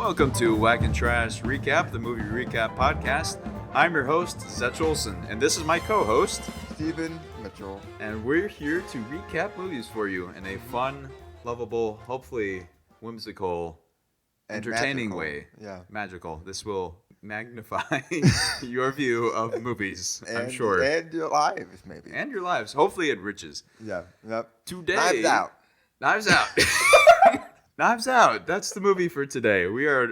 Welcome to Wack and Trash Recap, the movie recap podcast. I'm your host, Zetch Olson, and this is my co-host, Stephen Mitchell. and we're here to recap movies for you in a fun, lovable, hopefully whimsical, And entertaining magical. way. Yeah. Magical. This will magnify your view of movies, I'm And, sure. And your lives, maybe. And your lives. Hopefully it riches. Yeah. Yep. Today... Knives Out. Knives Out. Knives Out. That's the movie for today. We are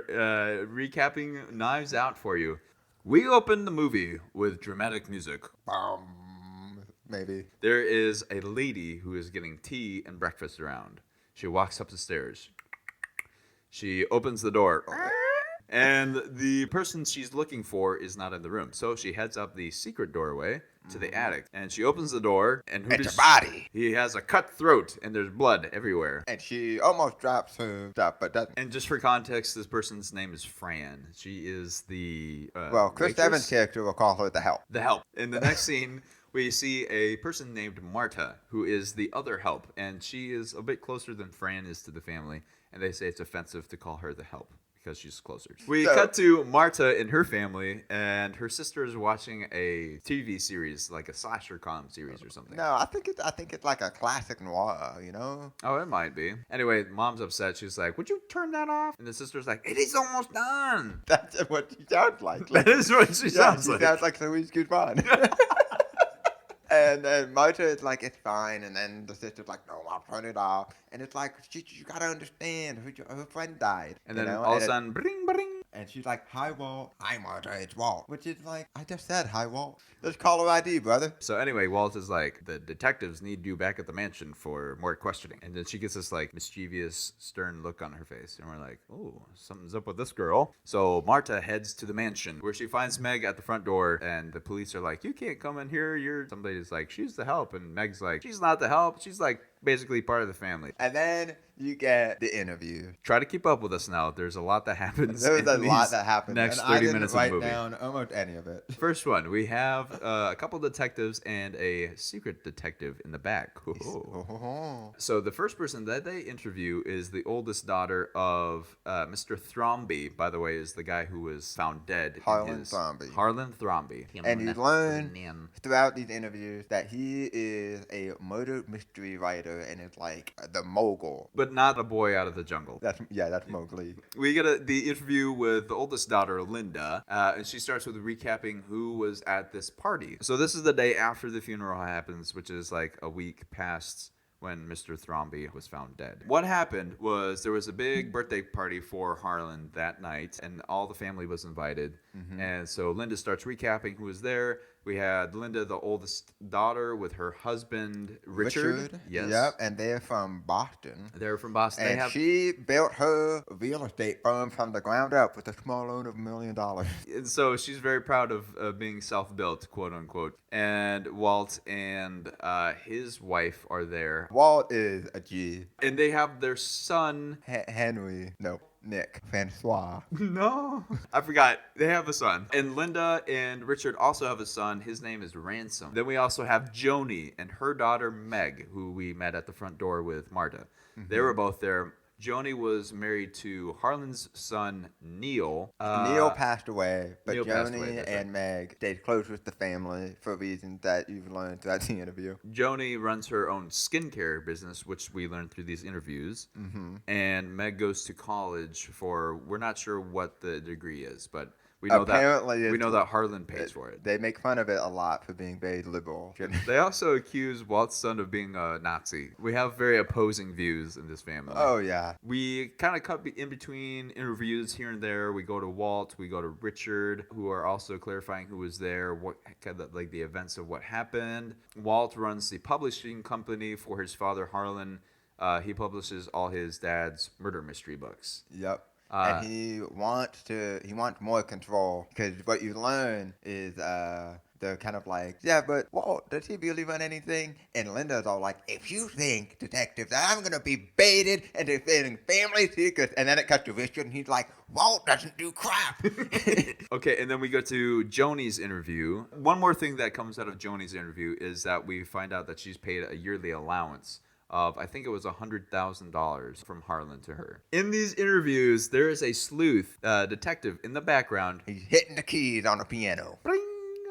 recapping Knives Out for you. We open the movie with dramatic music. Maybe. There is a lady who is getting tea and breakfast around. She walks up the stairs. She opens the door. And the person she's looking for is not in the room. So she heads up the secret doorway to the attic. And she opens the door. And who It's does a body. He has a cut throat and there's blood everywhere. And she almost drops her stuff, but doesn't. And just for context, this person's name is Fran. She is the Well, Chris waitress? Evans' character will call her the help. The help. In the next scene, we see a person named Marta, who is the other help. And she is a bit closer than Fran is to the family. And they say it's offensive to call her the help because she's closer. We cut to Marta and her family, and her sister is watching a TV series, like a slasher com series or something. No, I think it's like a classic noir, you know? Oh, it might be. Anyway, mom's upset. She's like, would you turn that off? And the sister's like, it is almost done. That's what she sounds like. That is what she sounds like. She sounds like Louise Guzman. And then Marta is like, it's fine. And then the sister's like, no, I'll turn it off. And it's like, you gotta understand, her friend died. And then you know? all of a sudden, bring, bring. And she's like, hi, Walt. Hi, Marta, it's Walt. Which is like, I just said hi, Walt. Let's call her ID, brother. So anyway, Walt is like, the detectives need you back at the mansion for more questioning. And then she gets this like mischievous, stern look on her face. And we're like, oh, something's up with this girl. So Marta heads to the mansion where she finds Meg at the front door. And the police are like, you can't come in here. Somebody's like, she's the help. And Meg's like, she's not the help. She's like basically part of the family. And then you get the interview. Try to keep up with us now. There's a lot that happens. There was in a these lot that happened. Next and 30 I didn't minutes of write the movie. down almost any of it. First one, we have a couple detectives and a secret detective in the back. Oh. So the first person that they interview is the oldest daughter of Mr. Thromby, by the way, is the guy who was found dead. Harlan Thromby. Harlan Thromby. And you learn throughout these interviews that he is a murder mystery writer and is like the mogul. But not a boy out of the jungle. That's Mowgli. We get the interview with the oldest daughter, Linda, and she starts with recapping who was at this party. So this is the day after the funeral happens, which is like a week past when Mr. Thromby was found dead. What happened was there was a big birthday party for Harlan that night, and all the family was invited. Mm-hmm. And so Linda starts recapping who was there. We had Linda, the oldest daughter, with her husband, Richard. Yes. Yep, and they're from Boston. They're from Boston. And she built her real estate firm from the ground up with a small loan of $1 million. And so she's very proud of being self-built, quote unquote. And Walt and his wife are there. Walt is a G. And they have their son. Nick Francois. No. I forgot. They have a son. And Linda and Richard also have a son. His name is Ransom. Then we also have Joni and her daughter Meg, who we met at the front door with Marta. Mm-hmm. They were both there. Joni was married to Harlan's son, Neil. Neil passed away, but Neil Joni and Meg stayed close with the family for reasons that you've learned throughout the interview. Joni runs her own skincare business, which we learned through these interviews. Mm-hmm. And Meg goes to college for, we're not sure what the degree is, but we know that Harlan pays for it. They make fun of it a lot for being very liberal. They also accuse Walt's son of being a Nazi. We have very opposing views in this family. Oh, yeah. We kind of cut in between interviews here and there. We go to Walt, we go to Richard, who are also clarifying who was there, what kind of, like the events of what happened. Walt runs the publishing company for his father, Harlan. He publishes all his dad's murder mystery books. Yep. And he wants more control, because what you learn is they're kind of like, yeah, but Walt, does he really run anything? And Linda's all like, if you think, detective, that I'm going to be baited and defending family secrets, and then it cuts to Richard, and he's like, Walt doesn't do crap. Okay, and then we go to Joni's interview. One more thing that comes out of Joni's interview is that we find out that she's paid a yearly allowance of, I think it was $100,000 from Harlan to her. In these interviews, there is a sleuth detective in the background. He's hitting the keys on the piano. Bling!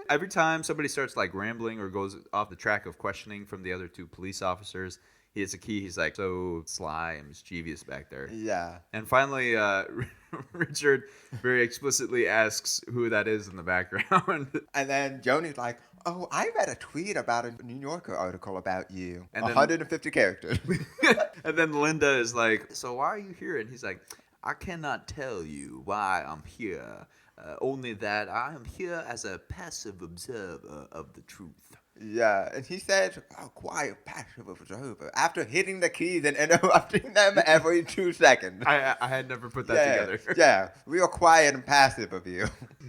Every time somebody starts like rambling or goes off the track of questioning from the other two police officers, he hits a key. He's like so sly and mischievous back there. Yeah. And finally, Richard very explicitly asks who that is in the background. And then Joni's like, oh, I read a tweet about a New Yorker article about you. And then- 150 characters. And then Linda is like, so why are you here? And he's like, I cannot tell you why I'm here. Only that I am here as a passive observer of the truth. Yeah, and he said, oh, quiet, passive observer, after hitting the keys and interrupting them every 2 seconds. I had never put that together. Yeah, real quiet and passive of you.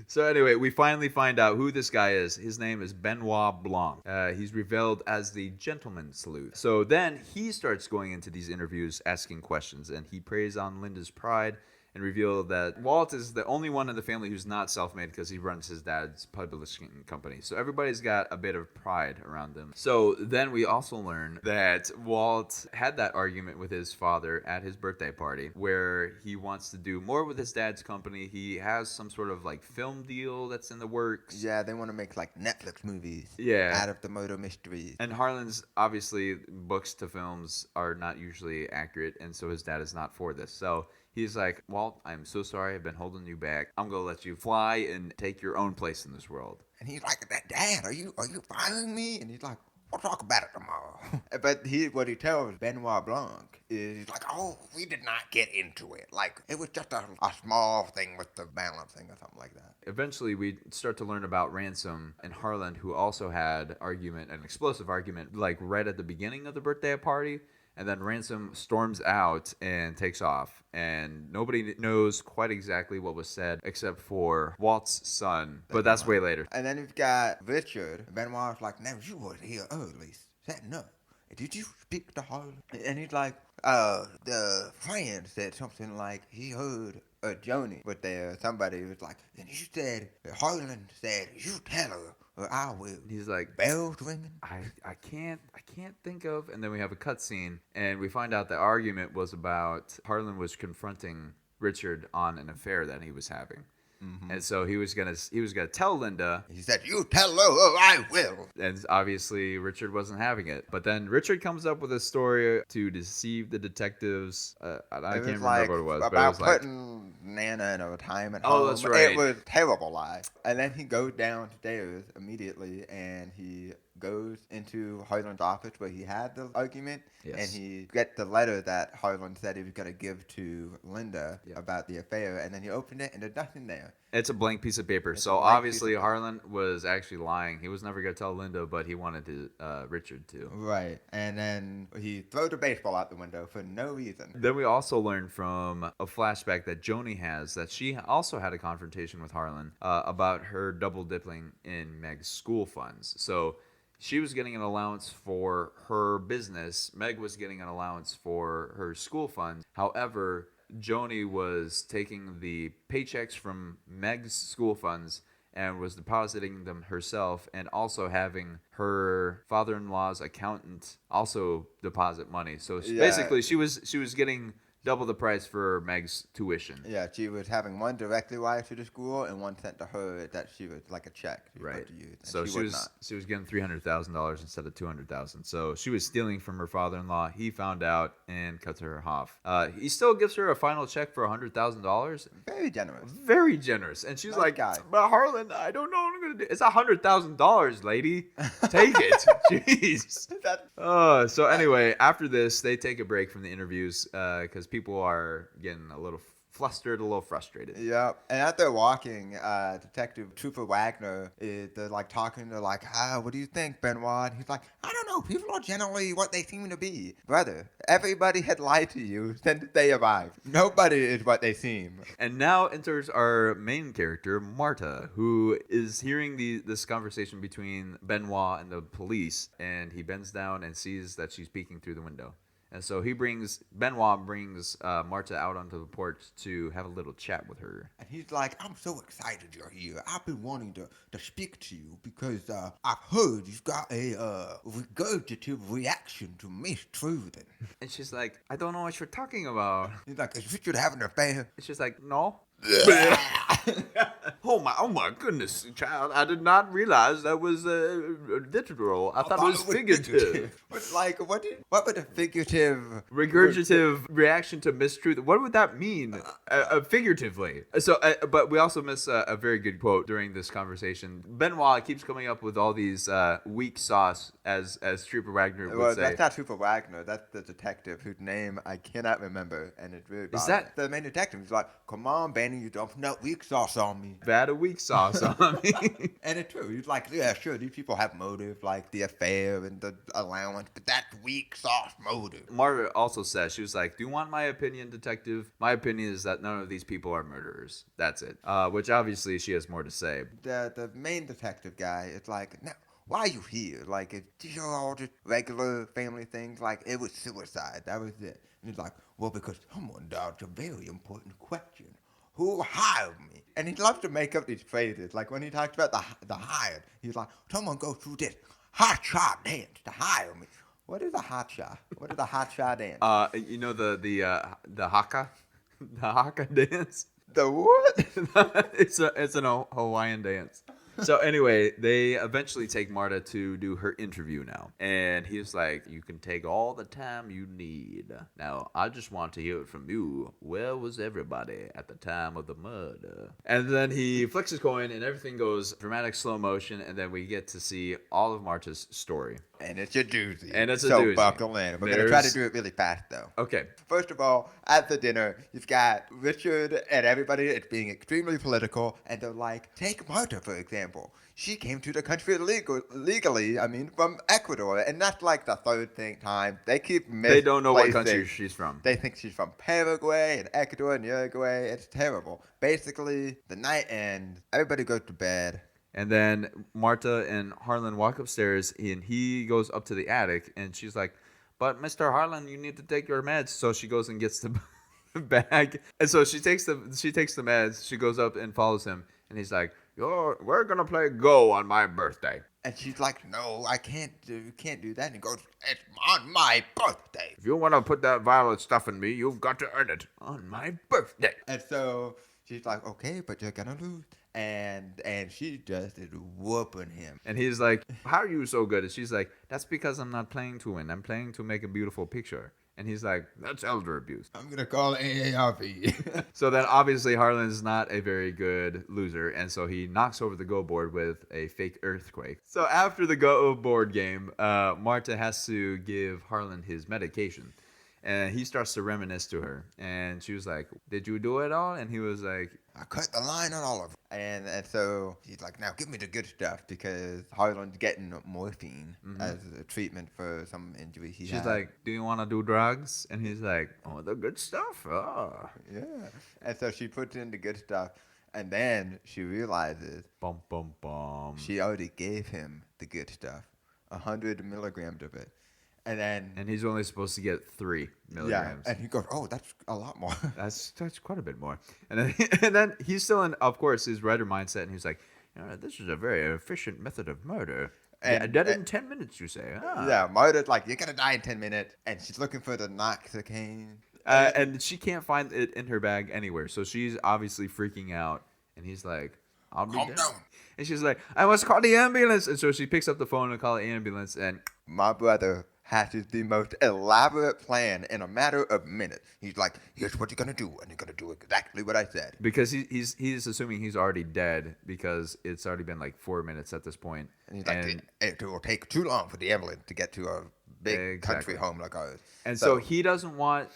So anyway, we finally find out who this guy is. His name is Benoit Blanc. He's revealed as the gentleman sleuth. So then he starts going into these interviews asking questions, and he preys on Linda's pride and revealed that Walt is the only one in the family who's not self-made because he runs his dad's publishing company. So everybody's got a bit of pride around them. So then we also learn that Walt had that argument with his father at his birthday party where he wants to do more with his dad's company. He has some sort of like film deal that's in the works. Yeah, they want to make like Netflix movies. Yeah. Out of the murder mysteries. And Harlan's, obviously, books to films are not usually accurate, and so his dad is not for this. So he's like, Walt, I'm so sorry. I've been holding you back. I'm going to let you fly and take your own place in this world. And he's like, Dad, are you firing me? And he's like, we'll talk about it tomorrow. But what he tells Benoit Blanc is he's like, oh, we did not get into it. Like, it was just a small thing with the balancing or something like that. Eventually, we start to learn about Ransom and Harlan, who also had an explosive argument, like right at the beginning of the birthday party. And then Ransom storms out and takes off. And nobody knows quite exactly what was said except for Walt's son. But that's way later. And then you've got Richard. Benoit's like, now you were here early setting up. Did you speak to Harlan? And he's like, the friend said something like he heard Joni, but somebody was like, and you said, Harlan said, you tell her. Or I will. He's like, bells ringing. I can't think of. And then we have a cutscene, and we find out the argument was about Harlan was confronting Richard on an affair that he was having. Mm-hmm. And so he was gonna tell Linda. He said, "You tell her, or I will." And obviously Richard wasn't having it. But then Richard comes up with a story to deceive the detectives. I can't remember what it was. About but it was putting Nana in a retirement home. Oh, that's right. It was a terrible lie. And then he goes downstairs immediately, and he goes into Harlan's office where he had the argument, and he gets the letter that Harlan said he was going to give to Linda about the affair, and then he opened it, and there's nothing there. It's a blank piece of paper. So obviously Harlan was actually lying. He was never going to tell Linda, but he wanted Richard to. Right. And then he throws a baseball out the window for no reason. Then we also learned from a flashback that Joni has that she also had a confrontation with Harlan about her double dipping in Meg's school funds. So she was getting an allowance for her business. Meg was getting an allowance for her school funds. However, Joni was taking the paychecks from Meg's school funds and was depositing them herself, and also having her father-in-law's accountant also deposit money. So basically, she was getting double the price for Meg's tuition. Yeah, she was having one directly wired to the school and one sent to her that she was like a check. Right. To use, so she was getting $300,000 instead of $200,000. So she was stealing from her father-in-law. He found out and cut her off. He still gives her a final check for $100,000. Very generous. Very generous. And she's like, guy. But Harlan, I don't know what I'm gonna do. It's $100,000, lady. Take it. Jeez. So anyway, after this, they take a break from the interviews because people are getting a little flustered, a little frustrated. Yeah, and as they're walking, Detective Trooper Wagner they're like talking. They're like, what do you think, Benoit? And he's like, I don't know. People are generally what they seem to be. Brother, everybody had lied to you since they arrived. Nobody is what they seem. And now enters our main character, Marta, who is hearing this conversation between Benoit and the police, and he bends down and sees that she's peeking through the window. And so Benoit brings Marta out onto the porch to have a little chat with her. And he's like, I'm so excited you're here. I've been wanting to speak to you because I've heard you've got a regurgitative reaction to Miss Truden. And she's like, I don't know what you're talking about. He's like, is Richard having an affair? And she's like, no. Oh my goodness, child! I did not realize that was literal. I thought it was figurative. But like, what would a figurative Regurgitative reaction to mistruth? What would that mean? Figuratively. So, but we also miss a very good quote during this conversation. Benoit keeps coming up with all these weak sauce, as Trooper Wagner would say. That's not Trooper Wagner. That's the detective whose name I cannot remember, and it's really Is that the main detective? He's like, come on, Benny, you dumping that weak sauce on me. Bad a weak sauce on me. And it's true. He's like, yeah, sure, these people have motive, like the affair and the allowance, but that's weak sauce motive. Margaret also says, she was like, do you want my opinion, detective? My opinion is that none of these people are murderers. That's it. Which obviously she has more to say. The main detective guy is like, now, why are you here? Like, these are all just regular family things. Like, it was suicide. That was it. And he's like, well, because someone dodged a very important question. Who hired me? And he loves to make up these phrases. Like when he talks about the hired, he's like, someone go through this hot shot dance to hire me. What is a hot shot? What is a hot shot dance? You know the haka, the haka dance. The what? It's an Hawaiian dance. So anyway, they eventually take Marta to do her interview now. And he's like, you can take all the time you need. Now, I just want to hear it from you. Where was everybody at the time of the murder? And then he flicks his coin and everything goes dramatic slow motion. And then we get to see all of Marta's story. And it's a doozy. So doozy. Buckle in. We're going to try to do it really fast, though. Okay. First of all, at the dinner, you've got Richard and everybody. It's being extremely political. And they're like, take Marta, for example. She came to the country legally, from Ecuador. And that's like the third time. They don't know what country she's from. They think she's from Paraguay and Ecuador and Uruguay. It's terrible. Basically, the night ends. Everybody goes to bed. And then Marta and Harlan walk upstairs, and he goes up to the attic, and she's like, but Mr. Harlan, you need to take your meds. So she goes and gets the bag. And so she takes the meds. She goes up and follows him, and he's like, we're going to play Go on my birthday. And she's like, no, I can't do that. And he goes, it's on my birthday. If you want to put that violet stuff in me, you've got to earn it on my birthday. And so she's like, okay, but you're going to lose. And she just is whooping him. And he's like, how are you so good? And she's like, that's because I'm not playing to win. I'm playing to make a beautiful picture. And he's like, that's elder abuse. I'm going to call AARP. So then obviously Harlan's not a very good loser. And so he knocks over the Go board with a fake earthquake. So after the Go board game, Marta has to give Harlan his medication. And he starts to reminisce to her. And she was like, did you do it all? And he was like, I cut the line on all of them. And so she's like, now give me the good stuff because Harlan's getting morphine as a treatment for some injury he had. She's like, do you want to do drugs? And he's like, oh, the good stuff? Oh. Yeah. And so she puts in the good stuff. And then she realizes bum, bum, bum. She already gave him the good stuff, 100 milligrams of it. And he's only supposed to get 3 milligrams. Yeah, and he goes, oh, that's a lot more. That's quite a bit more. And then he's still in, of course, his writer mindset, and he's like, this is a very efficient method of murder. And dead in 10 minutes, you say? Ah. Yeah, Marta's like, you're going to die in 10 minutes. And she's looking for the Noxicane. And she can't find it in her bag anywhere. So she's obviously freaking out. And he's like, I'll be dead. And she's like, I must call the ambulance. And so she picks up the phone and calls the ambulance. And my brother hatches the most elaborate plan in a matter of minutes. He's like, here's what you're going to do. And you're going to do exactly what I said. Because he's assuming he's already dead because it's already been like 4 minutes at this point. And he's like, it will take too long for the ambulance to get to a big country home like ours. And so he doesn't want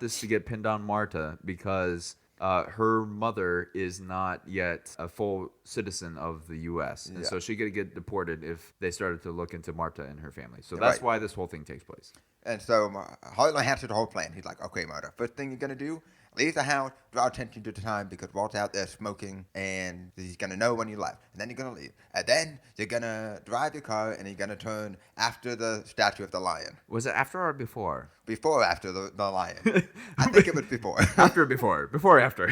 this to get pinned on Marta because her mother is not yet a full citizen of the U.S. And so she could get deported if they started to look into Marta and her family. So that's why this whole thing takes place. And so Harlan hatches the whole plan. He's like, okay, Marta, first thing you're going to do, leave the house, draw attention to the time because Walt's out there smoking and he's gonna know when you left. And then you're gonna leave. And then you're gonna drive your car and you're gonna turn after the statue of the lion. Was it after or before? Before or after the lion? I think it was before. After or before? Before or after?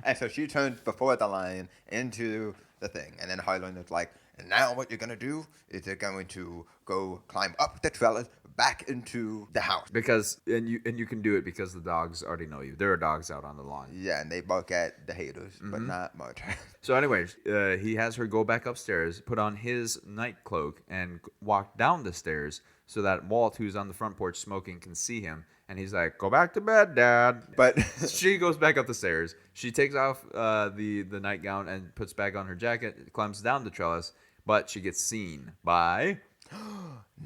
And so she turns before the lion into the thing. And then Harlan is like, and now what you're going to do is you're going to go climb up the trellis back into the house. Because and you can do it because the dogs already know you. There are dogs out on the lawn. Yeah, and they bark at the haters, but not Marta. So anyways, he has her go back upstairs, put on his night cloak, and walk down the stairs so that Walt, who's on the front porch smoking, can see him. And he's like, "Go back to bed, Dad." But she goes back up the stairs. She takes off the nightgown and puts back on her jacket, climbs down the trellis, but she gets seen by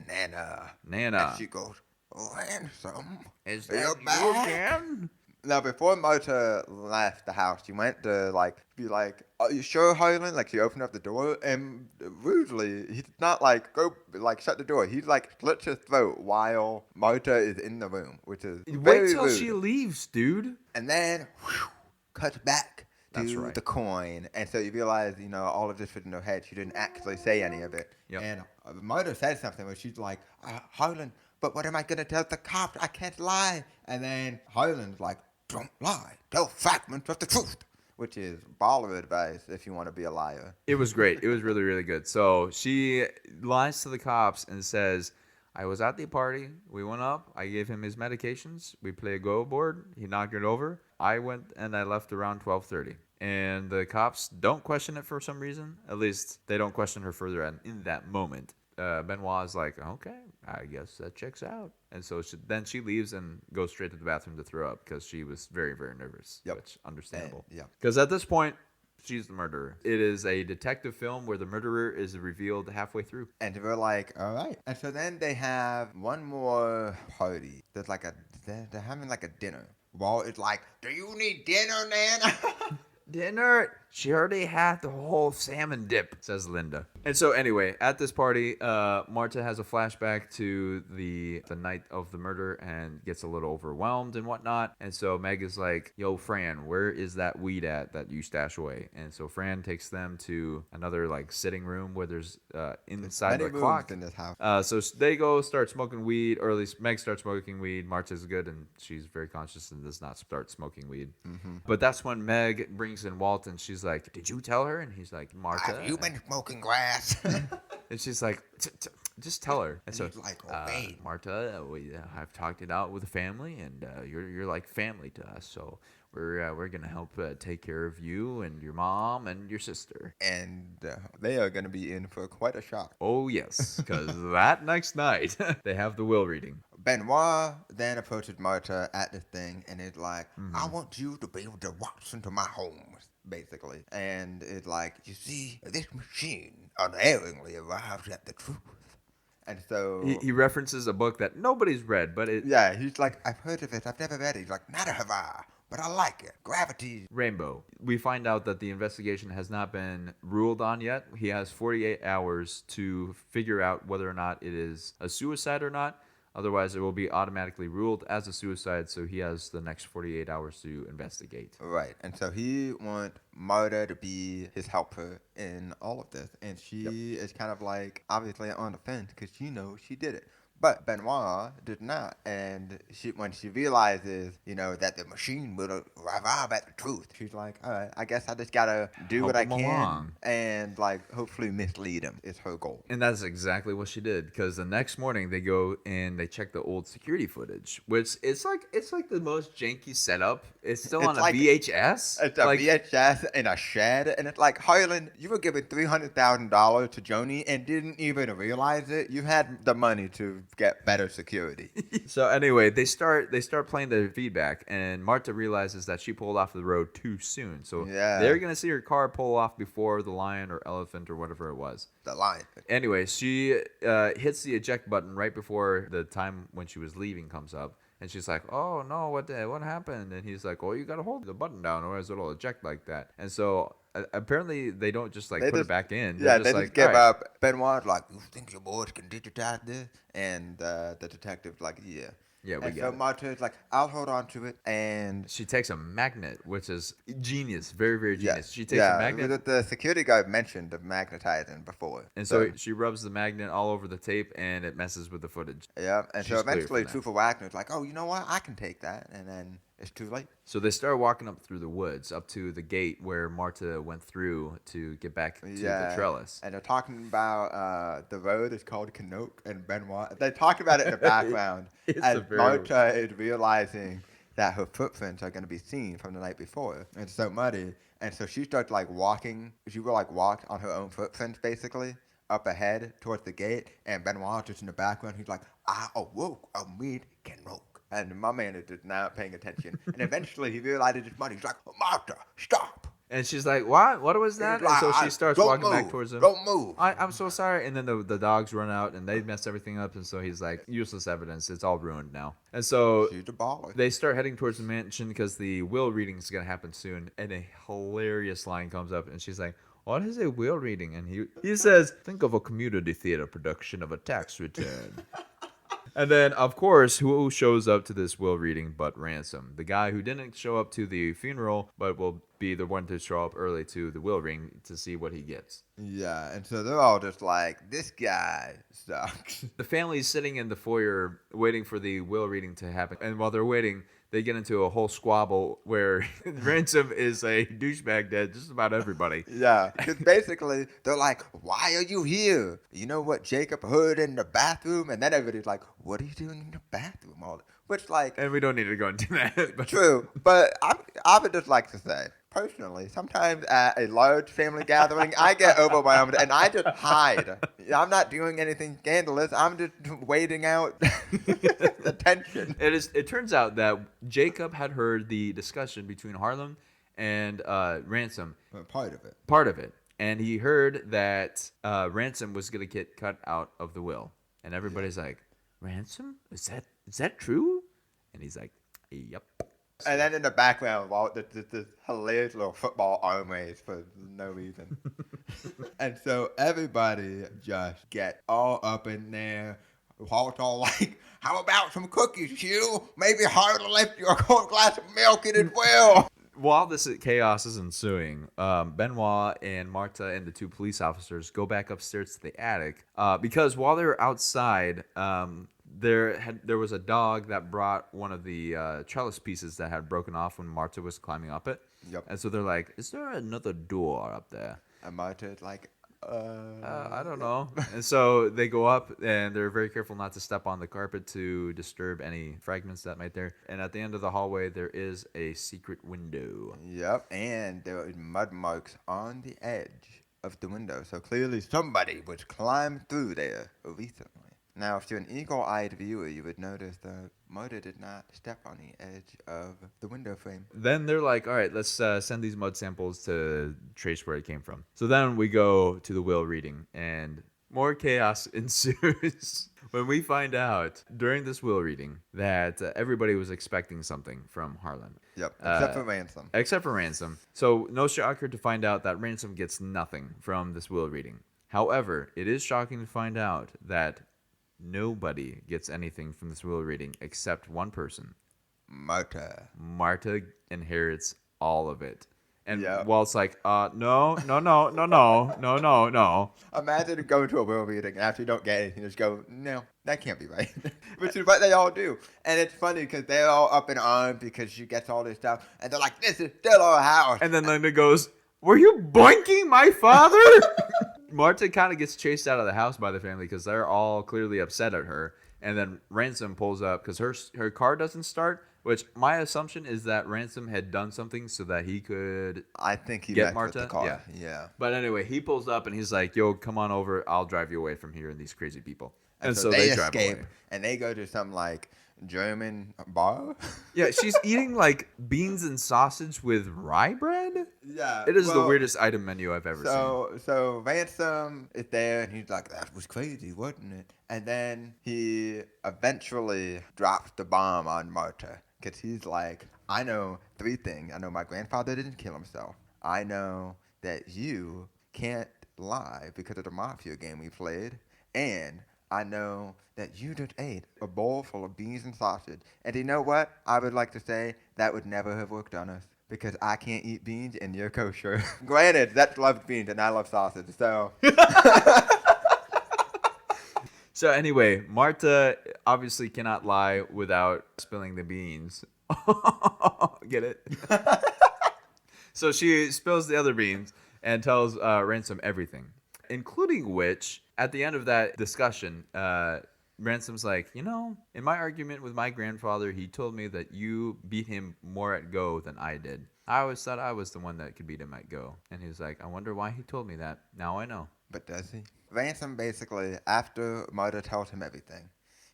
Nana. Nana. And she goes, "Oh, handsome. Is You're that you back?" again? Now, before Marta left the house, she went to, be like, "Are you sure, Harlan?" Like, she opened up the door, and rudely, he did not, go, shut the door. He, slits his throat while Marta is in the room, which is very Wait till rude. she leaves, dude. And then, cuts back to That's right. the coin. And so you realize, all of this was in her head. She didn't actually say any of it. Yep. And Marta said something where she's like, "Harlan, but what am I going to tell the cops? I can't lie." And then Harlan's like, "Don't lie. Tell fragments of the truth," which is baller advice if you want to be a liar. It was great. It was really, really good. So she lies to the cops and says, "I was at the party. We went up. I gave him his medications. We played a go board. He knocked it over. I went and I left around 12:30." And the cops don't question it for some reason. At least they don't question her further in that moment. Benoit is like, "Okay, I guess that checks out." And so then she leaves and goes straight to the bathroom to throw up because she was very, very nervous. Yep. Which understandable. Yeah. Because at this point, she's the murderer. It is a detective film where the murderer is revealed halfway through. And we're like, all right. And so then they have one more party. There's they're having a dinner. Walt is like, "Do you need dinner, Nana?" Dinner? She already had the whole salmon dip, says Linda. And so anyway, at this party, Marta has a flashback to the night of the murder and gets a little overwhelmed and whatnot. And so Meg is like, "Yo, Fran, where is that weed at that you stash away?" And so Fran takes them to another sitting room where there's inside the clock. In this house. So they go start smoking weed, or at least Meg starts smoking weed. Marta's good, and she's very conscious and does not start smoking weed. Mm-hmm. But that's when Meg brings in Walt, and she's like, "Did you tell her?" And he's like, "Marta, Have you been smoking grass?" and she's like, "Just tell her." And so, he's like, "Okay." Marta, I've talked it out with the family, and you're like family to us. So we're gonna help take care of you and your mom and your sister. And they are going to be in for quite a shock. Oh yes, because that next night they have the will reading. Benoit then approaches Marta at this thing and is like, "I want you to be able to walk into my home," basically. And it's like, "You see, this machine unerringly arrives at the truth." And so... He references a book that nobody's read, but it... Yeah, he's like, "I've heard of it, I've never read it." He's like, "Neither have I, but I like it. Gravity." Rainbow. We find out that the investigation has not been ruled on yet. He has 48 hours to figure out whether or not it is a suicide or not. Otherwise, it will be automatically ruled as a suicide, so he has the next 48 hours to investigate. Right, and so he wants Marta to be his helper in all of this, and she is kind of obviously on the fence because she knows she did it. But Benoit did not, and when she realizes, that the machine will arrive at the truth, she's like, "All right, I guess I just gotta do what I Help him can along." and hopefully mislead him is her goal. And that's exactly what she did, because the next morning they go and they check the old security footage, which it's like the most janky setup. It's still on a VHS. It's a VHS in a shed, and it's like, "Harlan, you were given $300,000 to Joni and didn't even realize it. You had the money to get better security." So anyway, they start playing the feedback, and Marta realizes that she pulled off the road too soon. So they're gonna see her car pull off before the lion or elephant or whatever it was. The lion. Anyway, she hits the eject button right before the time when she was leaving comes up. And she's like, "Oh no, what happened?" And he's like, "Oh, you gotta hold the button down, or else it'll eject like that." And so apparently they don't just put it back in. Yeah, they just give up. Benoit's like, "You think your boys can digitize this?" And the detective's like, "Yeah." Yeah, we And get so it. Marta is like, I'll hold on to it. And She takes a magnet, which is genius, very, very yeah, genius. She takes a yeah, magnet, the security guard mentioned the magnetizing before. and so So, she rubs the magnet all over the tape, and it messes with the footage. yeah. And so She's clear eventually, from that. Trooper Wagner's like, oh, you know what? I can take that. And then it's too late. So they start walking up through the woods, up to the gate where Marta went through to get back to the Yeah. trellis. And they're talking about the road is called Canoke and Benoit. They talk about it in the background It's a as very Marta is realizing that her footprints are going to be seen from the night before. It's so muddy. And so she starts like walking. She will like walk on her own footprints basically up ahead towards the gate. And Benoit just in the background. He's like, I awoke amid Canoke. And my man is just not paying attention. And eventually he realizes it's money. He's like, Marta, stop. And she's like, "What? What was that?" And so she starts Don't walking back move. towards him. Don't move. I'm so sorry. And then the dogs run out and they mess everything up. And so he's like, useless evidence. It's all ruined now. And so She's a baller. they start heading towards the mansion because the will reading is going to happen soon. And a hilarious line comes up. And she's like, what is a will reading? And he says, think of a community theater production of a tax return. And then, of course, who shows up to this will reading but Ransom? The guy who didn't show up to the funeral, but will be the one to show up early to the will reading to see what he gets. Yeah, and so they're all just like, this guy sucks. The family's sitting in the foyer waiting for the will reading to happen. And while they're waiting, they get into a whole squabble where Ransom is a douchebag to just about everybody. Yeah, because basically they're like, why are you here? You know what Jacob heard in the bathroom? And then everybody's like, what are you doing in the bathroom? Which, like, And we don't need to go into that. But true, but I would just like to say, personally, sometimes at a large family gathering, I get overwhelmed and I just hide. I'm not doing anything scandalous. I'm just waiting out the tension. It turns out that Jacob had heard the discussion between Harlem and Ransom, Part of it. part of it, and he heard that Ransom was gonna get cut out of the will, and everybody's like, "Ransom? Is that true?" And he's like, "Yep." And then in the background, while this hilarious little football arm race for no reason. And so everybody just get all up in there. Walt's all like, how about some cookies, Hugh? Maybe Harlan left you a cold glass of milk in it well. While this chaos is ensuing, Benoit and Marta and the two police officers go back upstairs to the attic because while they were outside, there was a dog that brought one of the trellis pieces that had broken off when Marta was climbing up it. Yep. And so they're like, "Is there another door up there?" And Marta's like, I don't know. And so they go up and they're very careful not to step on the carpet to disturb any fragments that might there. And at the end of the hallway, there is a secret window. Yep, and there are mud marks on the edge of the window. So clearly somebody was climbed through there recently. Now, if you're an eagle-eyed viewer, you would notice that Marta did not step on the edge of the window frame. Then they're like, all right, let's send these mud samples to trace where it came from. So then we go to the will reading, and more chaos ensues when we find out during this will reading that everybody was expecting something from Harlan. Yep, except for Ransom. Except for Ransom. So no shocker to find out that Ransom gets nothing from this will reading. However, it is shocking to find out that nobody gets anything from this will reading except one person. Marta. Marta inherits all of it. And Yeah. Walt's like, no. Imagine going to a will reading after you don't get anything, just go, no, that can't be right. Which is what they all do. And it's funny because they're all up in arms because she gets all this stuff. And they're like, this is still our house. And then Linda goes, were you boinking my father? Marta kind of gets chased out of the house by the family because they're all clearly upset at her. And then Ransom pulls up because her car doesn't start, which my assumption is that Ransom had done something so that he could I think he get messed with the Marta. car. Yeah. But anyway, he pulls up and he's like, yo, come on over. I'll drive you away from here and these crazy people. And so they escape and they go to some like German bar. Yeah, she's eating like beans and sausage with rye bread. Yeah. It is the weirdest item menu I've ever seen. So Ransom is there and he's like, that was crazy, wasn't it? And then he eventually drops the bomb on Marta. Because he's like, I know 3 things. I know my grandfather didn't kill himself. I know that you can't lie because of the mafia game we played. And I know that you just ate a bowl full of beans and sausage. And you know what? I would like to say that would never have worked on us. Because I can't eat beans and you're kosher. Granted, that loves beans and I love sausage. So, So anyway, Marta obviously cannot lie without spilling the beans. Get it? So she spills the other beans and tells Ransom everything, including which, at the end of that discussion, Ransom's like, in my argument with my grandfather, he told me that you beat him more at Go than I did. I always thought I was the one that could beat him at Go. And he's like, I wonder why he told me that. Now I know. but does he? Ransom basically, after Marta tells him everything,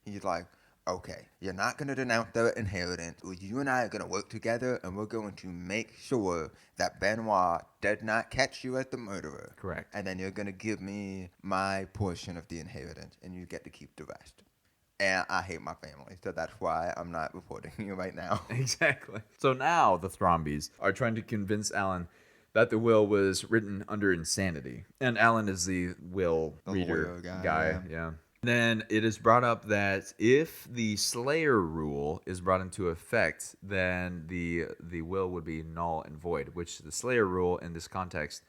he's like, okay, you're not going to denounce the inheritance. You and I are going to work together and we're going to make sure that Benoit does not catch you as the murderer. Correct. And then you're going to give me my portion of the inheritance and you get to keep the rest. And I hate my family, so that's why I'm not reporting you right now. Exactly. So now the Thrombies are trying to convince Alan that the will was written under insanity. And Alan is the will reader lawyer guy. Yeah. Then it is brought up that if the Slayer rule is brought into effect, then the will would be null and void, which the Slayer rule in this context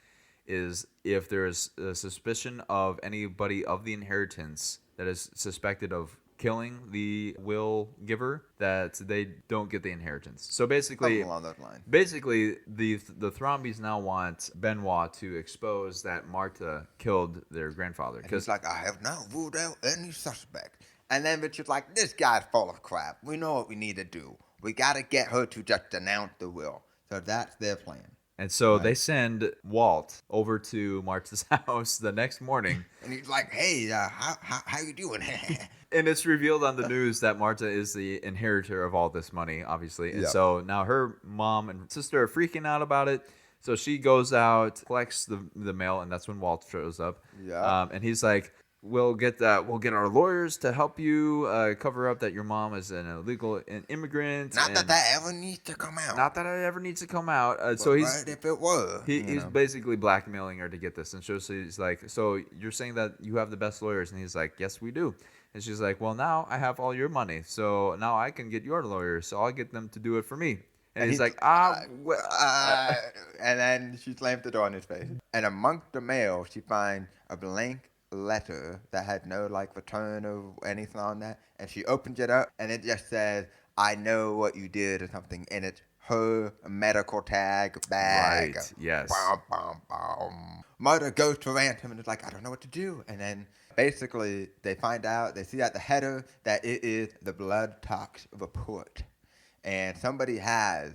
is if there is a suspicion of anybody of the inheritance that is suspected of killing the will giver, that they don't get the inheritance. So basically, Something along those lines. basically the Thrombies now want Benoit to expose that Marta killed their grandfather. And he's like, I have not ruled out any suspect. And then Richard's like, this guy's full of crap. We know what we need to do. We got to get her to just denounce the will. So that's their plan. And so they send Walt over to Marta's house the next morning. And he's like, hey, how you doing? And it's revealed on the news that Marta is the inheritor of all this money, obviously. And so now her mom and sister are freaking out about it. So she goes out, collects the mail, and that's when Walt shows up. Yeah. And he's like, we'll get our lawyers to help you cover up that your mom is an illegal immigrant. Not that ever needs to come out. Not that it ever needs to come out. So But he's right if it were. he's basically blackmailing her to get this. And so she's like, so you're saying that you have the best lawyers? And he's like, yes, we do. And she's like, well, now I have all your money. So now I can get your lawyers. So I'll get them to do it for me. And he's like, and then she slams the door in his face. And amongst the mail, she finds a blank letter that had no return or anything on that. And she opens it up and it just says, I know what you did or something. And it's her medical tag bag. Right, yes. Bum, bum, bum. Mother goes to Ransom and is like, I don't know what to do. And then basically they find out, they see at the header that it is the blood tox report. And somebody has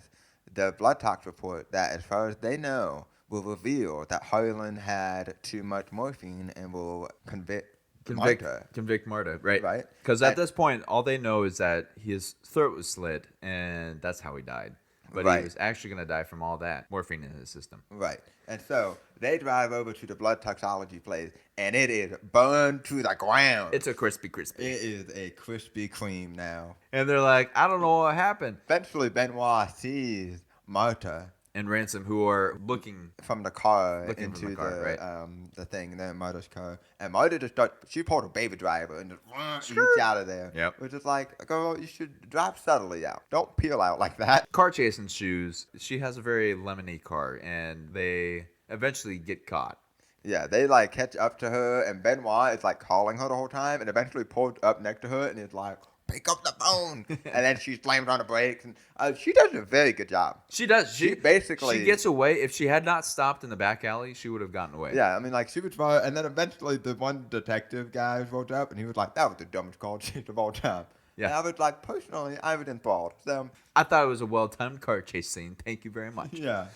the blood tox report that, as far as they know, will reveal that Harlan had too much morphine and will convict Marta, right? Right. Because at this point, all they know is that his throat was slit, and that's how he died. But he was actually going to die from all that morphine in his system. Right. And so they drive over to the blood toxology place, and it is burned to the ground. It's a crispy. It is a Krispy Kreme now. And they're like, I don't know what happened. Eventually, Benoit sees Marta And Ransom, who are looking from the car Looking into from the car, right. the thing, the Marta's car. And Marta she pulled a baby driver and just eats out of there. Yep. Which is like, girl, you should drive subtly out. Don't peel out like that. car chase ensues. She has a very lemony car, and they eventually get caught. Yeah, they catch up to her, and Benoit is calling her the whole time, and eventually pulled up next to her, and is like, pick up the phone. And then she slams on the brakes, and she does a very good job. She does. She basically she gets away. If she had not stopped in the back alley, she would have gotten away. Yeah, I mean, she was far, and then eventually the one detective guy rolled up, and he was like, that was the dumbest call chase of all time. Yeah. And I was like, personally, I was enthralled. So, I thought it was a well-timed car chase scene. Thank you very much. yeah.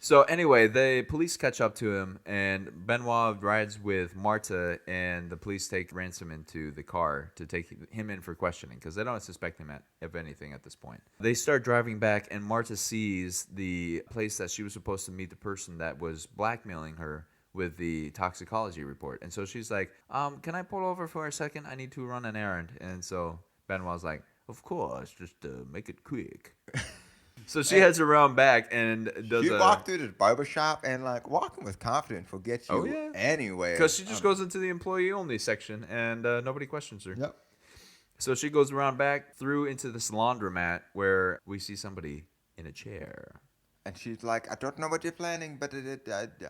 So anyway, the police catch up to him, and Benoit rides with Marta, and the police take Ransom into the car to take him in for questioning, because they don't suspect him of anything at this point. They start driving back, and Marta sees the place that she was supposed to meet the person that was blackmailing her with the toxicology report. And so she's like, can I pull over for a second? I need to run an errand. And so Benoit's like, of course, just make it quick. So she heads around back and does She a. walked through this barber shop and like walking with confidence will get you Oh, yeah. anywhere. Because she just goes into the employee only section and nobody questions her. Yep. So she goes around back through into this laundromat where we see somebody in a chair. And she's like, I don't know what you're planning, but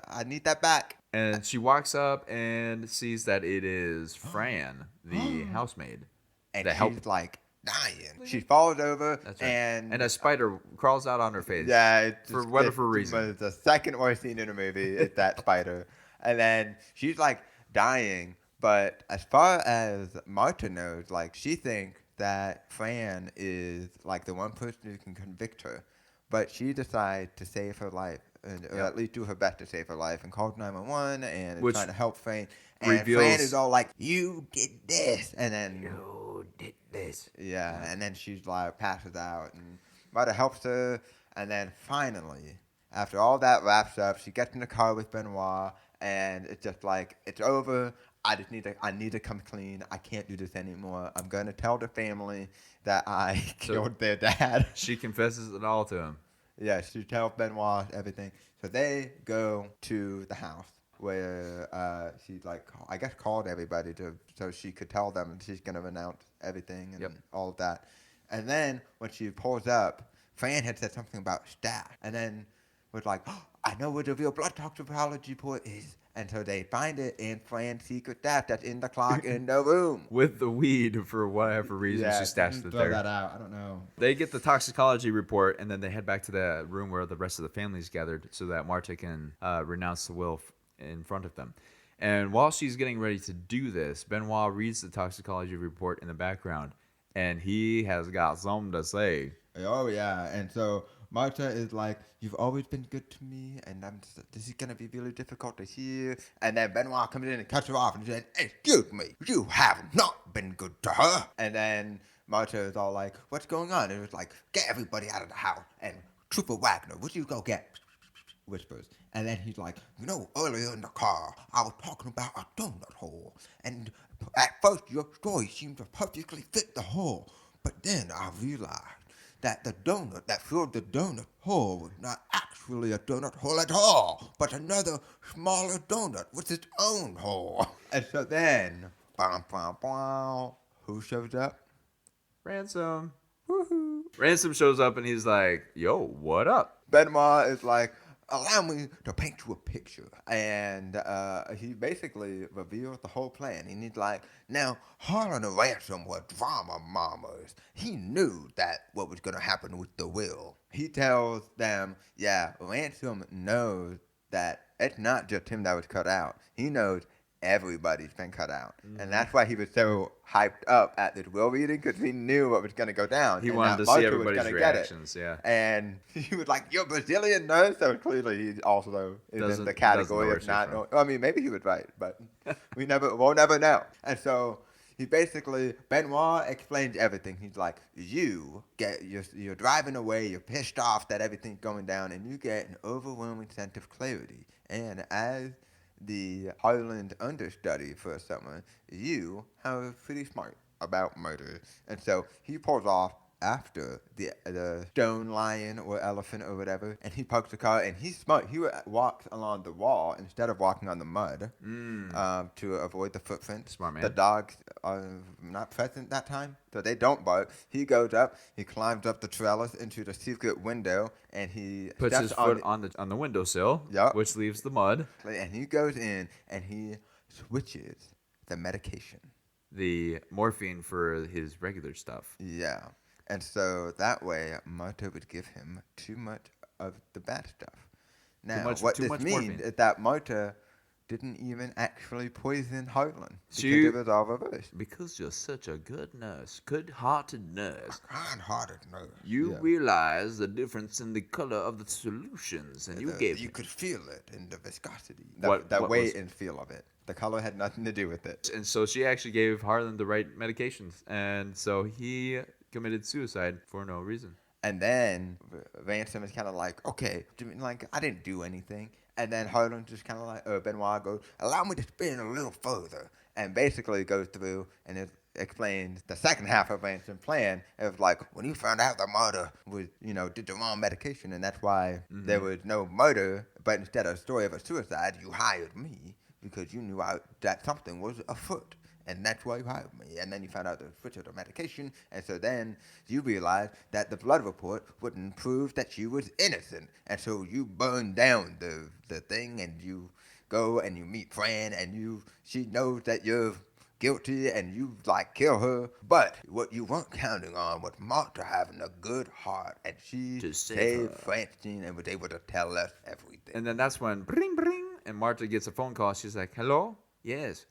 I need that back. And she walks up and sees that it is Fran, the housemaid. And that she's helped. like dying. She falls over That's right. and a spider crawls out on her face. yeah, it's For just- whatever it's reason. The second worst scene in the movie is that spider. And then she's like dying, but as far as Marta knows, like she thinks that Fran is like the one person who can convict her. But she decides to save her life, or at least do her best to save her life, and calls 911 and is trying to help Fran. And Fran is all like, "You did this," and then You did this. yeah, and then she's like passes out, and Marta helps her, and then finally, after all that wraps up, she gets in the car with Benoit, and it's just like it's over. I need to come clean. I can't do this anymore. I'm gonna tell the family that I killed their dad. She confesses it all to him. Yeah, she tells Benoit everything. So they go to the house where she like I guess called everybody so she could tell them she's gonna announce everything and all of that. And then when she pulls up, Fran had said something about staff, and then was like, oh, I know where the real blood toxicology report is. And so they find it in Fran's secret stash that's in the clock in the room. With the weed, for whatever reason, she stashed it there. Throw that out. I don't know. They get the toxicology report, and then they head back to the room where the rest of the family's gathered so that Marta can renounce the will in front of them. And while she's getting ready to do this, Benoit reads the toxicology report in the background, and he has got something to say. Oh, yeah. And so Marta is like, you've always been good to me, and this is going to be really difficult to hear. And then Benoit comes in and cuts her off and says, excuse me, you have not been good to her. And then Marta is all like, what's going on? And it's like, get everybody out of the house. And Trooper Wagner, what you go get? Whispers. And then he's like, earlier in the car, I was talking about a donut hole. And at first, your story seemed to perfectly fit the hole. But then I realized that the donut that filled the donut hole was not actually a donut hole at all, but another smaller donut with its own hole. And so then, who shows up? Ransom. Woohoo. Ransom shows up, and he's like, yo, what up? Benoit is like, allow me to paint you a picture. And he basically reveals the whole plan. And he's like, now, Harlan and Ransom were drama mamas. He knew that what was going to happen with the will. He tells them, yeah, Ransom knows that it's not just him that was cut out. He knows everybody's been cut out. Mm-hmm. And that's why he was so hyped up at this will reading, because he knew what was going to go down. He wanted to see everybody's reactions, yeah. And he was like, you're Brazilian nurse? So clearly he also is in the category of not knowing. I mean, maybe he was right, but we'll never know. And so he basically, Benoit explains everything. He's like, you're driving away, you're pissed off that everything's going down, and you get an overwhelming sense of clarity. And as the Highland understudy for someone, you are pretty smart about murder. And so he pulls off after the stone lion or elephant or whatever, and he parks the car, and he's smart. He walks along the wall instead of walking on the mud to avoid the footprints. Smart man. The dogs are not present that time, so they don't bark. He goes up, he climbs up the trellis into the secret window, and he puts his foot on the windowsill, which leaves the mud. And he goes in, and he switches the medication. The morphine for his regular stuff. Yeah. And so that way, Marta would give him too much of the bad stuff. Now, what this means is that Marta didn't even actually poison Harlan. Because it was all reversed. Because you're such a good nurse, good-hearted nurse. A kind-hearted nurse. You realize the difference in the color of the solutions, and you could feel it in the viscosity. The weight and feel of it. The color had nothing to do with it. And so she actually gave Harlan the right medications. And so he committed suicide for no reason. And then Ransom is kind of like, okay, I didn't do anything. And then Harlan just kind of like, Benoit goes, allow me to spin a little further. And basically goes through and explains the second half of Ransom's plan. It was like, when you found out the murder was, did the wrong medication, and that's why there was no murder, but instead of a story of a suicide, you hired me because you knew that something was afoot. And that's why you hired me. And then you found out the switch of the medication. And so then you realized that the blood report wouldn't prove that she was innocent. And so you burned down the thing, and you go and you meet Fran, and she knows that you're guilty, and you kill her. But what you weren't counting on was Martha having a good heart, and she To save saved her. Francine and was able to tell us everything. And then that's when bring bring, and Martha gets a phone call. She's like, "Hello, yes,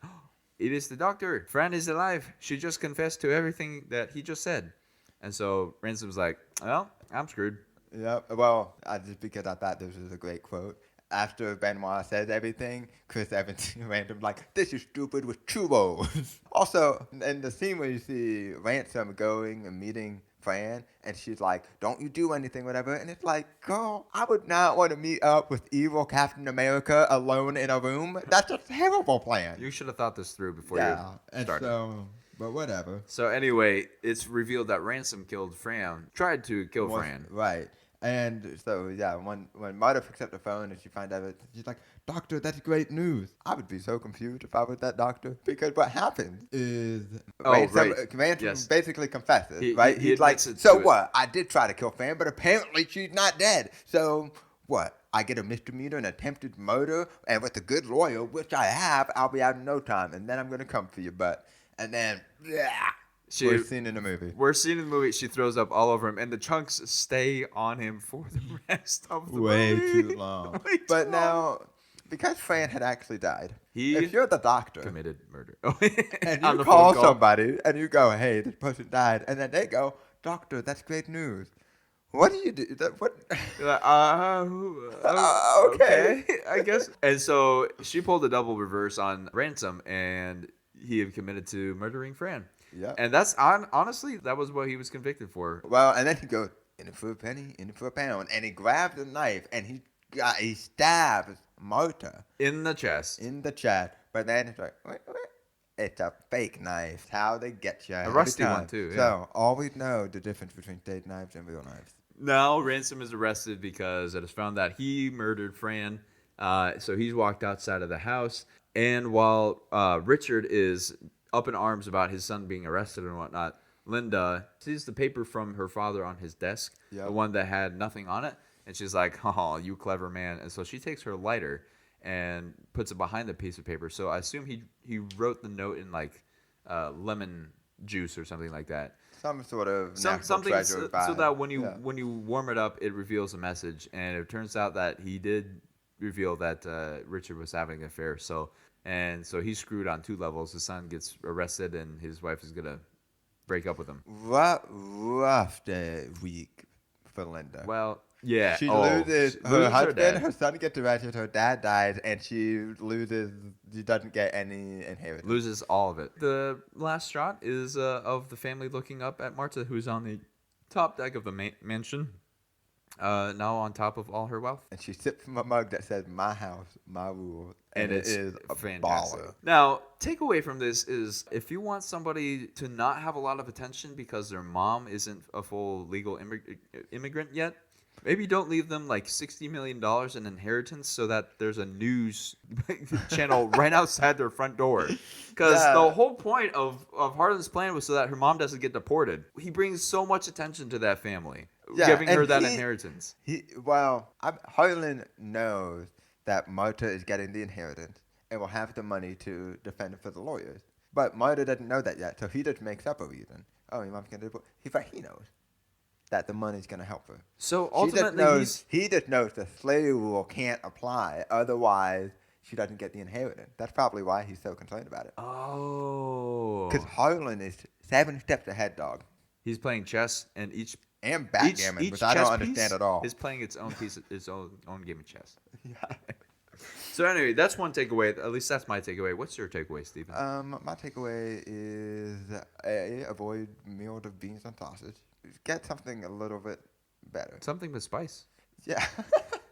it is the doctor. Fran is alive. She just confessed to everything that he just said." And so Ransom's like, "Well, I'm screwed." Yeah, well, just because I thought this was a great quote. After Benoit says everything, Chris Evans random "This is stupid" with churros. Also, in the scene where you see Ransom going and meeting Fran, and she's like, "Don't you do anything, whatever," and it's like, girl, I would not want to meet up with evil Captain America alone in a room. That's a terrible plan. You should have thought this through before Yeah, you and started. but whatever. So anyway, it's revealed that Ransom killed Fran, tried to kill Fran. Right. And so, yeah, when Marta picks up the phone and she finds out, she's like, "Doctor, that's great news." I would be so confused if I was that doctor. Because what happens is Ransom Yes. basically confesses, He right? He's like, admits it "So to it. what? I did try to kill Fran, but apparently she's not dead. So what? I get a misdemeanor and attempted murder, and with a good lawyer, which I have, I'll be out in no time, and then I'm going to come for your butt." And then, yeah. We're seen in the movie. We're seeing in the movie. She throws up all over him, and the chunks stay on him for the rest of the Way movie. too long. Way too But long. now, because Fran had actually died, He if you're the doctor committed murder. and On you the call phone somebody and you go, "Hey, this person died," and then they go, "Doctor, that's great news," what do you do? What? You're like, Okay. I guess. And so she pulled a double reverse on Ransom, and he had committed to murdering Fran. Yeah. And that's honestly, that was what he was convicted for. Well, and then he goes, "In it for a penny, in it for a pound," and he grabs a knife and he stabs Marta In the chest. in the chest. But then it's like, wait. It's a fake knife. How they get you. A rusty every one, time. too, yeah. So always know the difference between fake knives and real knives. Now Ransom is arrested because it is found that he murdered Fran. So he's walked outside of the house. And while Richard is up in arms about his son being arrested and whatnot, Linda sees the paper from her father on his desk, Yep. the one that had nothing on it. And she's like, "Oh, you clever man." And so she takes her lighter and puts it behind the piece of paper. So I assume he wrote the note in lemon juice or something like that. Some sort of Something treasure so vibe. that when you Yeah. when you warm it up, it reveals a message, and it turns out that he did reveal that Richard was having an affair. So he's screwed on two levels. His son gets arrested, and his wife is gonna break up with him. Rough day week for Linda. Well, yeah. She Oh, loses she her loses husband, dad. her son gets arrested, her dad dies, and she doesn't get any inheritance. Loses all of it. The last shot is of the family looking up at Marta, who's on the top deck of the mansion, now on top of all her wealth. And she sips from a mug that says "My house, my rules," And it it's is a fantastic. baller. Now, takeaway from this is if you want somebody to not have a lot of attention because their mom isn't a full legal immigrant yet, maybe don't leave them $60 million in inheritance so that there's a news channel right outside their front door. Because Yeah. the whole point of Harlan's plan was so that her mom doesn't get deported. He brings so much attention to that family, Yeah, giving her and that he- inheritance. Harlan knows that Marta is getting the inheritance and will have the money to defend it for the lawyers. But Marta doesn't know that yet, so he just makes up a reason. Oh, your mom's gonna he knows that the money's gonna help her. So He just ultimately, knows the slave rule can't apply, otherwise she doesn't get the inheritance. That's probably why he's so concerned about it. Oh. Because Harlan is 7 steps ahead, dog. He's playing chess, and each And backgammon, each which I chess don't understand piece at all. is playing its own piece, its own game of chess. Yeah. So anyway, that's one takeaway. At least that's my takeaway. What's your takeaway, Stephen? My takeaway is avoid meals of beans and sausage. Get something a little bit better. Something with spice. Yeah.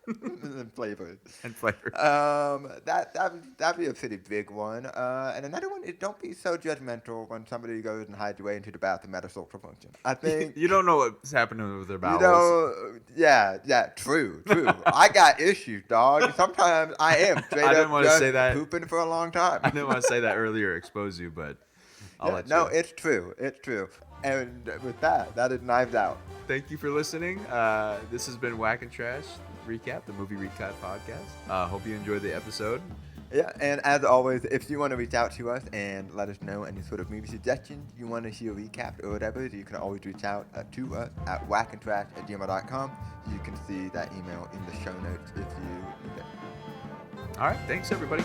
and flavors. And flavor. That'd be a pretty big one. And another one is don't be so judgmental when somebody goes and hides away into the bathroom at a social function. I think You don't know what's happening with their you bowels. know, yeah, true. I got issues, dog. Sometimes I am straight I didn't up wanna just say that. pooping for a long time. I didn't want to say that earlier, expose you, but I'll let No, you. it's true. And with that is Knives Out. Thank you for listening. This has been Wack and Trash Recap, the movie recap podcast. Hope you enjoyed the episode. Yeah, and as always, if you want to reach out to us and let us know any sort of movie suggestions you want to hear recapped or whatever, you can always reach out to us at wackandtrash@gmail.com. You can see that email in the show notes if you need it. All right. Thanks, everybody.